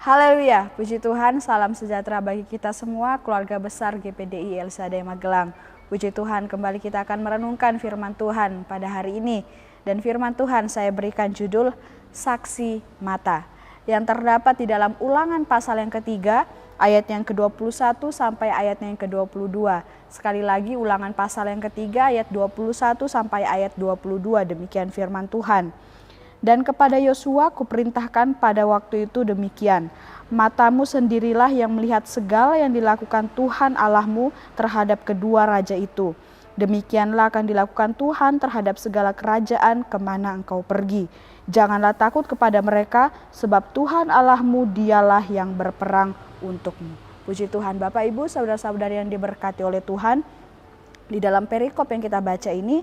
Haleluya, puji Tuhan, salam sejahtera bagi kita semua, keluarga besar GPDI El-Shaddai Magelang. Puji Tuhan, kembali kita akan merenungkan firman Tuhan pada hari ini. Dan firman Tuhan saya berikan judul Saksi Mata, yang terdapat di dalam Ulangan pasal yang ketiga, ayat yang ke-21 sampai ayat yang ke-22. Sekali lagi Ulangan pasal yang ketiga, ayat 21 sampai ayat 22, demikian firman Tuhan. Dan kepada Yosua kuperintahkan pada waktu itu demikian, matamu sendirilah yang melihat segala yang dilakukan Tuhan Allahmu terhadap kedua raja itu. Demikianlah akan dilakukan Tuhan terhadap segala kerajaan kemana engkau pergi. Janganlah takut kepada mereka, sebab Tuhan Allahmu dialah yang berperang untukmu. Puji Tuhan, Bapak Ibu, saudara-saudari yang diberkati oleh Tuhan. Di dalam perikop yang kita baca ini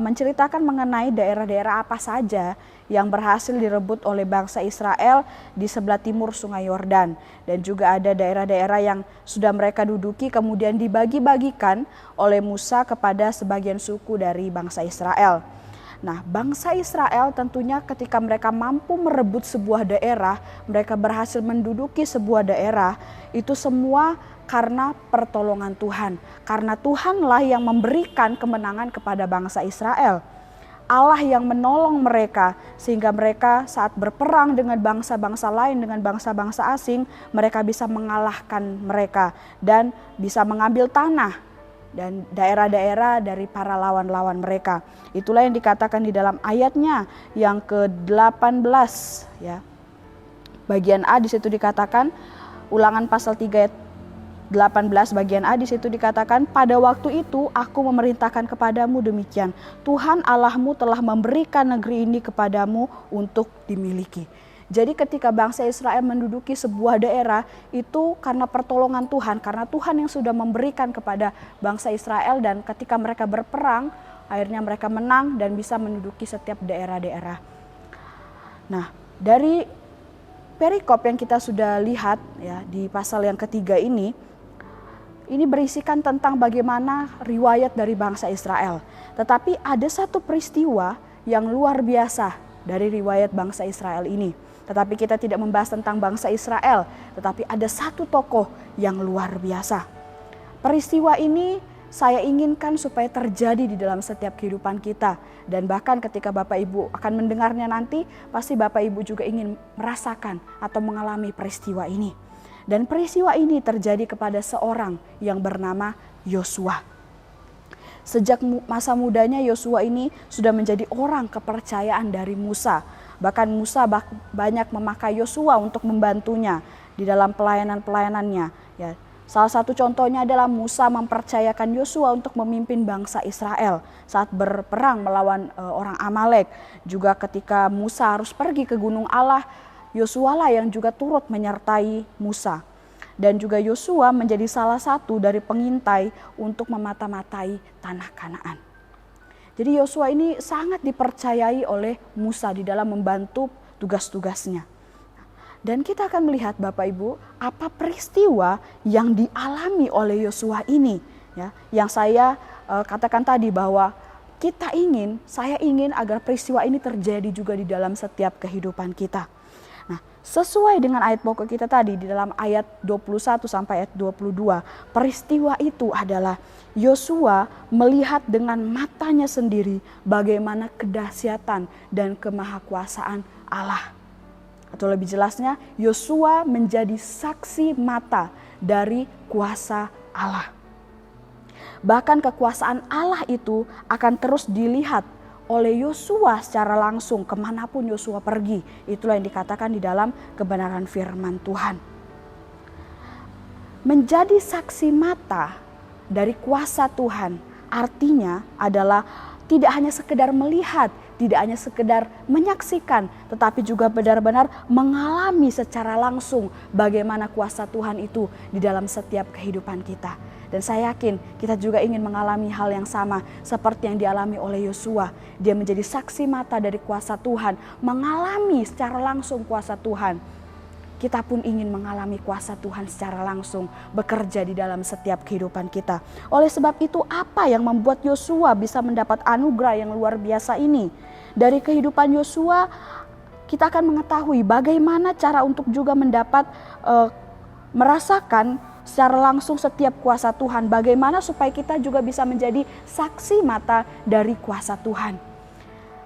menceritakan mengenai daerah-daerah apa saja yang berhasil direbut oleh bangsa Israel di sebelah timur Sungai Yordan. Dan juga ada daerah-daerah yang sudah mereka duduki kemudian dibagi-bagikan oleh Musa kepada sebagian suku dari bangsa Israel. Nah, bangsa Israel tentunya ketika mereka mampu merebut sebuah daerah, mereka berhasil menduduki sebuah daerah, itu semua karena pertolongan Tuhan. Karena Tuhanlah yang memberikan kemenangan kepada bangsa Israel. Allah yang menolong mereka sehingga mereka saat berperang dengan bangsa-bangsa lain, dengan bangsa-bangsa asing, mereka bisa mengalahkan mereka dan bisa mengambil tanah dan daerah-daerah dari para lawan-lawan mereka. Itulah yang dikatakan di dalam ayatnya yang ke-18 ya. Bagian A di situ dikatakan, Ulangan pasal 3 ayat 18 bagian A di situ dikatakan, pada waktu itu aku memerintahkan kepadamu demikian, Tuhan Allahmu telah memberikan negeri ini kepadamu untuk dimiliki. Jadi ketika bangsa Israel menduduki sebuah daerah itu karena pertolongan Tuhan, karena Tuhan yang sudah memberikan kepada bangsa Israel, dan ketika mereka berperang akhirnya mereka menang dan bisa menduduki setiap daerah-daerah. Nah, dari perikop yang kita sudah lihat ya di pasal yang ketiga ini berisikan tentang bagaimana riwayat dari bangsa Israel. Tetapi ada satu peristiwa yang luar biasa dari riwayat bangsa Israel ini. Tetapi kita tidak membahas tentang bangsa Israel, tetapi ada satu tokoh yang luar biasa. Peristiwa ini saya inginkan supaya terjadi di dalam setiap kehidupan kita. Dan bahkan ketika Bapak Ibu akan mendengarnya nanti, pasti Bapak Ibu juga ingin merasakan atau mengalami peristiwa ini. Dan peristiwa ini terjadi kepada seorang yang bernama Yosua. Sejak masa mudanya Yosua ini sudah menjadi orang kepercayaan dari Musa. Bahkan Musa banyak memakai Yosua untuk membantunya di dalam pelayanan-pelayanannya. Ya, salah satu contohnya adalah Musa mempercayakan Yosua untuk memimpin bangsa Israel saat berperang melawan orang Amalek. Juga ketika Musa harus pergi ke gunung Allah, Yosua lah yang juga turut menyertai Musa. Dan juga Yosua menjadi salah satu dari pengintai untuk memata-matai tanah Kanaan. Jadi Yosua ini sangat dipercayai oleh Musa di dalam membantu tugas-tugasnya. Dan kita akan melihat Bapak Ibu apa peristiwa yang dialami oleh Yosua ini. Ya, yang saya katakan tadi bahwa saya ingin agar peristiwa ini terjadi juga di dalam setiap kehidupan kita. Nah, sesuai dengan ayat pokok kita tadi di dalam ayat 21 sampai ayat 22, peristiwa itu adalah Yosua melihat dengan matanya sendiri bagaimana kedahsyatan dan kemahakuasaan Allah. Atau lebih jelasnya, Yosua menjadi saksi mata dari kuasa Allah. Bahkan kekuasaan Allah itu akan terus dilihat oleh Yosua secara langsung kemanapun Yosua pergi. Itulah yang dikatakan di dalam kebenaran firman Tuhan. Menjadi saksi mata dari kuasa Tuhan artinya adalah tidak hanya sekedar melihat, tidak hanya sekedar menyaksikan, tetapi juga benar-benar mengalami secara langsung bagaimana kuasa Tuhan itu di dalam setiap kehidupan kita. Dan saya yakin kita juga ingin mengalami hal yang sama seperti yang dialami oleh Yosua. Dia menjadi saksi mata dari kuasa Tuhan, mengalami secara langsung kuasa Tuhan. Kita pun ingin mengalami kuasa Tuhan secara langsung bekerja di dalam setiap kehidupan kita. Oleh sebab itu, apa yang membuat Yosua bisa mendapat anugerah yang luar biasa ini? Dari kehidupan Yosua, kita akan mengetahui bagaimana cara untuk juga mendapat merasakan secara langsung setiap kuasa Tuhan. Bagaimana supaya kita juga bisa menjadi saksi mata dari kuasa Tuhan.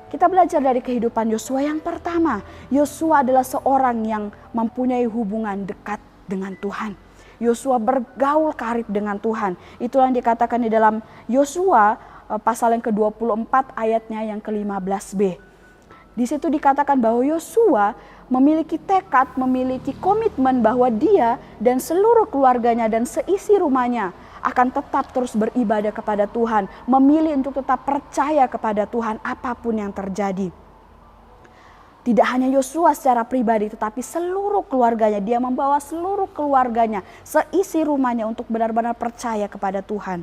Kita belajar dari kehidupan Yosua. Yang pertama, Yosua adalah seorang yang mempunyai hubungan dekat dengan Tuhan. Yosua bergaul karib dengan Tuhan. Itulah yang dikatakan di dalam Yosua pasal yang ke-24 ayatnya yang ke-15b. Di situ dikatakan bahwa Yosua memiliki tekad, memiliki komitmen bahwa dia dan seluruh keluarganya dan seisi rumahnya akan tetap terus beribadah kepada Tuhan, memilih untuk tetap percaya kepada Tuhan apapun yang terjadi. Tidak hanya Yosua secara pribadi, tetapi seluruh keluarganya, dia membawa seluruh keluarganya, seisi rumahnya untuk benar-benar percaya kepada Tuhan.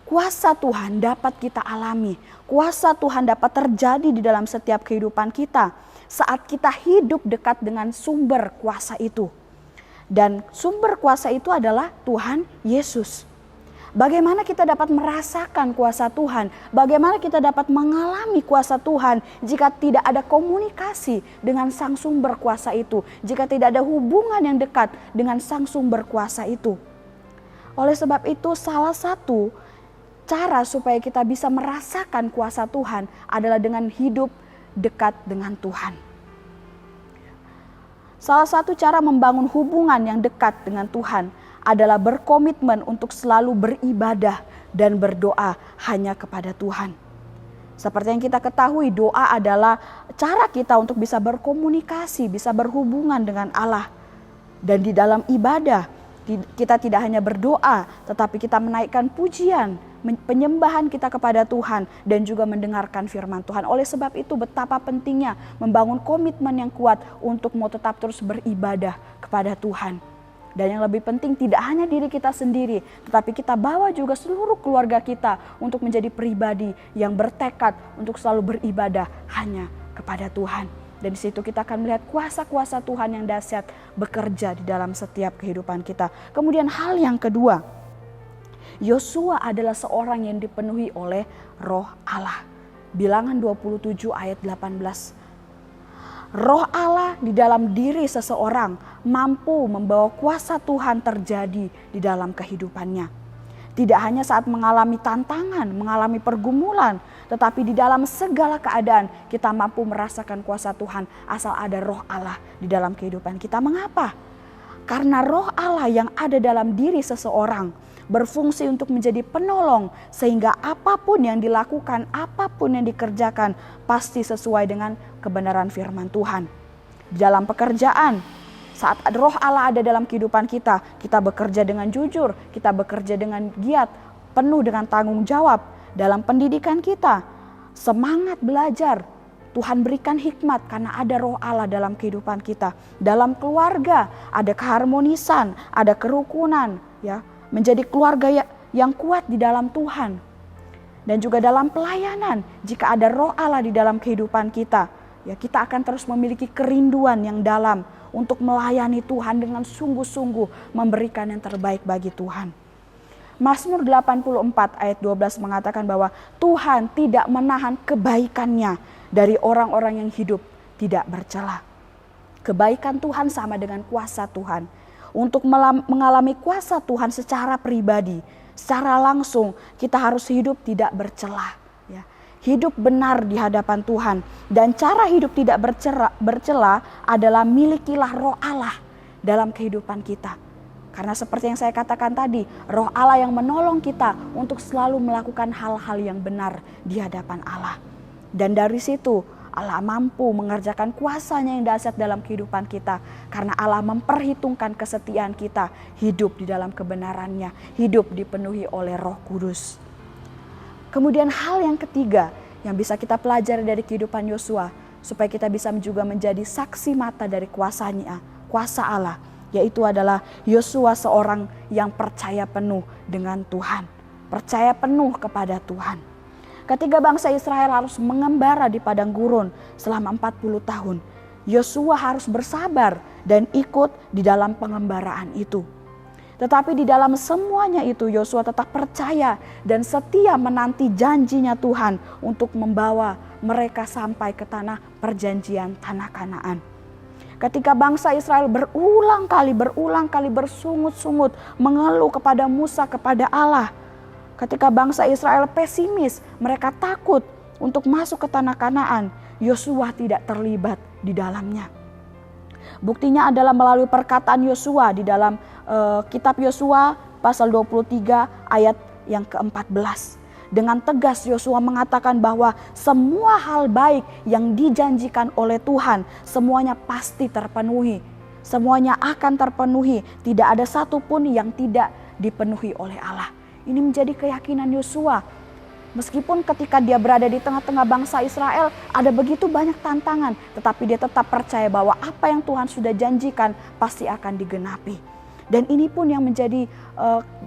Kuasa Tuhan dapat kita alami, kuasa Tuhan dapat terjadi di dalam setiap kehidupan kita saat kita hidup dekat dengan sumber kuasa itu. Dan sumber kuasa itu adalah Tuhan Yesus. Bagaimana kita dapat merasakan kuasa Tuhan? Bagaimana kita dapat mengalami kuasa Tuhan jika tidak ada komunikasi dengan sang sumber kuasa itu? Jika tidak ada hubungan yang dekat dengan sang sumber kuasa itu. Oleh sebab itu salah satu cara supaya kita bisa merasakan kuasa Tuhan adalah dengan hidup dekat dengan Tuhan. Salah satu cara membangun hubungan yang dekat dengan Tuhan adalah berkomitmen untuk selalu beribadah dan berdoa hanya kepada Tuhan. Seperti yang kita ketahui, doa adalah cara kita untuk bisa berkomunikasi, bisa berhubungan dengan Allah. Dan di dalam ibadah, kita tidak hanya berdoa, tetapi kita menaikkan pujian, penyembahan kita kepada Tuhan dan juga mendengarkan firman Tuhan. Oleh sebab itu betapa pentingnya membangun komitmen yang kuat untuk mau tetap terus beribadah kepada Tuhan. Dan yang lebih penting tidak hanya diri kita sendiri, tetapi kita bawa juga seluruh keluarga kita untuk menjadi pribadi yang bertekad untuk selalu beribadah hanya kepada Tuhan. Dan di situ kita akan melihat kuasa-kuasa Tuhan yang dahsyat bekerja di dalam setiap kehidupan kita. Kemudian hal yang kedua, Yosua adalah seorang yang dipenuhi oleh Roh Allah. Bilangan 27 ayat 18. Roh Allah di dalam diri seseorang mampu membawa kuasa Tuhan terjadi di dalam kehidupannya. Tidak hanya saat mengalami tantangan, mengalami pergumulan, tetapi di dalam segala keadaan kita mampu merasakan kuasa Tuhan asal ada Roh Allah di dalam kehidupan kita. Mengapa? Karena Roh Allah yang ada dalam diri seseorang berfungsi untuk menjadi penolong sehingga apapun yang dilakukan, apapun yang dikerjakan pasti sesuai dengan kebenaran firman Tuhan. Di dalam pekerjaan, saat Roh Allah ada dalam kehidupan kita, kita bekerja dengan jujur, kita bekerja dengan giat, penuh dengan tanggung jawab. Dalam pendidikan kita, semangat belajar, Tuhan berikan hikmat karena ada Roh Allah dalam kehidupan kita. Dalam keluarga ada keharmonisan, ada kerukunan, ya, menjadi keluarga yang kuat di dalam Tuhan. Dan juga dalam pelayanan, jika ada Roh Allah di dalam kehidupan kita, ya, kita akan terus memiliki kerinduan yang dalam untuk melayani Tuhan dengan sungguh-sungguh memberikan yang terbaik bagi Tuhan. Mazmur 84 ayat 12 mengatakan bahwa Tuhan tidak menahan kebaikannya dari orang-orang yang hidup tidak bercela. Kebaikan Tuhan sama dengan kuasa Tuhan. Untuk mengalami kuasa Tuhan secara pribadi, secara langsung kita harus hidup tidak bercela. Ya. Hidup benar di hadapan Tuhan. Dan cara hidup tidak bercela adalah milikilah Roh Allah dalam kehidupan kita. Karena seperti yang saya katakan tadi, Roh Allah yang menolong kita untuk selalu melakukan hal-hal yang benar di hadapan Allah. Dan dari situ Allah mampu mengerjakan kuasanya yang dahsyat dalam kehidupan kita. Karena Allah memperhitungkan kesetiaan kita hidup di dalam kebenarannya, hidup dipenuhi oleh Roh Kudus. Kemudian hal yang ketiga yang bisa kita pelajari dari kehidupan Yosua, supaya kita bisa juga menjadi saksi mata dari kuasanya, kuasa Allah. Yaitu adalah Yosua seorang yang percaya penuh dengan Tuhan. Percaya penuh kepada Tuhan. Ketika bangsa Israel harus mengembara di padang gurun selama 40 tahun. Yosua harus bersabar dan ikut di dalam pengembaraan itu. Tetapi di dalam semuanya itu Yosua tetap percaya dan setia menanti janjinya Tuhan untuk membawa mereka sampai ke tanah perjanjian, tanah Kanaan. Ketika bangsa Israel berulang kali bersungut-sungut mengeluh kepada Musa, kepada Allah. Ketika bangsa Israel pesimis, mereka takut untuk masuk ke tanah Kanaan, Yosua tidak terlibat di dalamnya. Buktinya adalah melalui perkataan Yosua di dalam kitab Yosua pasal 23 ayat yang ke-14. Dengan tegas Yosua mengatakan bahwa semua hal baik yang dijanjikan oleh Tuhan semuanya pasti terpenuhi. Semuanya akan terpenuhi, tidak ada satupun yang tidak dipenuhi oleh Allah. Ini menjadi keyakinan Yosua. Meskipun ketika dia berada di tengah-tengah bangsa Israel ada begitu banyak tantangan, tetapi dia tetap percaya bahwa apa yang Tuhan sudah janjikan pasti akan digenapi. Dan ini pun yang menjadi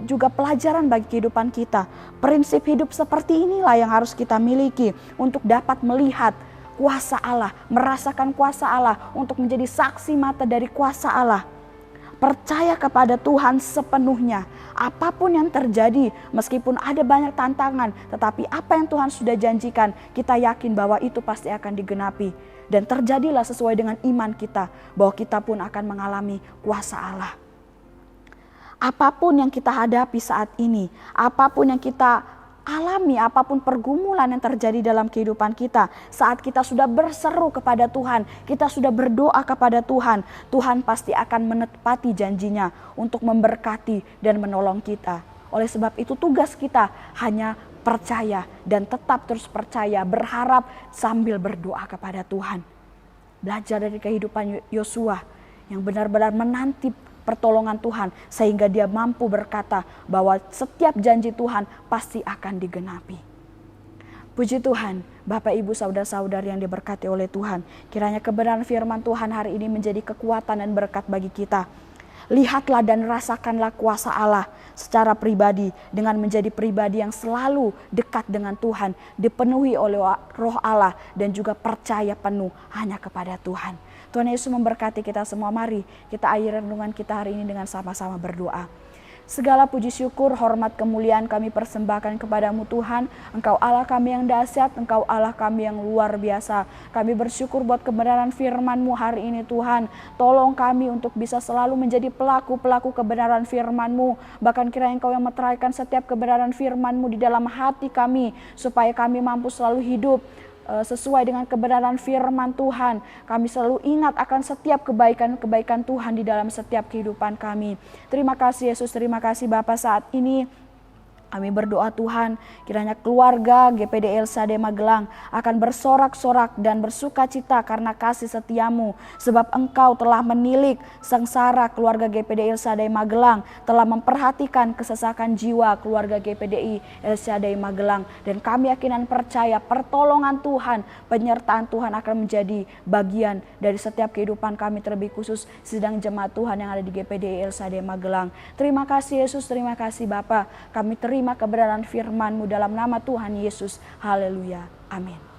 juga pelajaran bagi kehidupan kita. Prinsip hidup seperti inilah yang harus kita miliki untuk dapat melihat kuasa Allah, merasakan kuasa Allah, untuk menjadi saksi mata dari kuasa Allah. Percaya kepada Tuhan sepenuhnya. Apapun yang terjadi, meskipun ada banyak tantangan, tetapi apa yang Tuhan sudah janjikan, kita yakin bahwa itu pasti akan digenapi. Dan terjadilah sesuai dengan iman kita, bahwa kita pun akan mengalami kuasa Allah. Apapun yang kita hadapi saat ini, apapun yang kita alami, apapun pergumulan yang terjadi dalam kehidupan kita, saat kita sudah berseru kepada Tuhan, kita sudah berdoa kepada Tuhan, Tuhan pasti akan menepati janjinya untuk memberkati dan menolong kita. Oleh sebab itu tugas kita hanya percaya dan tetap terus percaya, berharap sambil berdoa kepada Tuhan. Belajar dari kehidupan Yosua yang benar-benar menanti pertolongan Tuhan sehingga dia mampu berkata bahwa setiap janji Tuhan pasti akan digenapi. Puji Tuhan, Bapak Ibu saudara-saudari yang diberkati oleh Tuhan, kiranya kebenaran firman Tuhan hari ini menjadi kekuatan dan berkat bagi kita. Lihatlah dan rasakanlah kuasa Allah secara pribadi dengan menjadi pribadi yang selalu dekat dengan Tuhan, dipenuhi oleh Roh Allah dan juga percaya penuh hanya kepada Tuhan. Tuhan Yesus memberkati kita semua. Mari kita akhiri renungan kita hari ini dengan sama-sama berdoa. Segala puji syukur, hormat, kemuliaan kami persembahkan kepadamu Tuhan. Engkau Allah kami yang dahsyat, Engkau Allah kami yang luar biasa. Kami bersyukur buat kebenaran firman-Mu hari ini Tuhan. Tolong kami untuk bisa selalu menjadi pelaku-pelaku kebenaran firman-Mu. Bahkan kiranya Engkau yang meteraikan setiap kebenaran firman-Mu di dalam hati kami, supaya kami mampu selalu hidup sesuai dengan kebenaran firman Tuhan. Kami selalu ingat akan setiap kebaikan-kebaikan Tuhan di dalam setiap kehidupan kami. Terima kasih Yesus, terima kasih Bapa. Saat ini kami berdoa Tuhan, kiranya keluarga GPD Elsade Magelang akan bersorak-sorak dan bersuka cita karena kasih setiamu. Sebab Engkau telah menilik sengsara keluarga GPD Elsade Magelang, telah memperhatikan kesesakan jiwa keluarga GPDI Elsade Magelang. Dan kami yakin dan percaya pertolongan Tuhan, penyertaan Tuhan akan menjadi bagian dari setiap kehidupan kami, terlebih khusus sedang jemaat Tuhan yang ada di GPDI Elsade Magelang. Terima kasih Yesus, terima kasih Bapa. Kami terima kebenaran firman-Mu dalam nama Tuhan Yesus. Haleluya. Amin.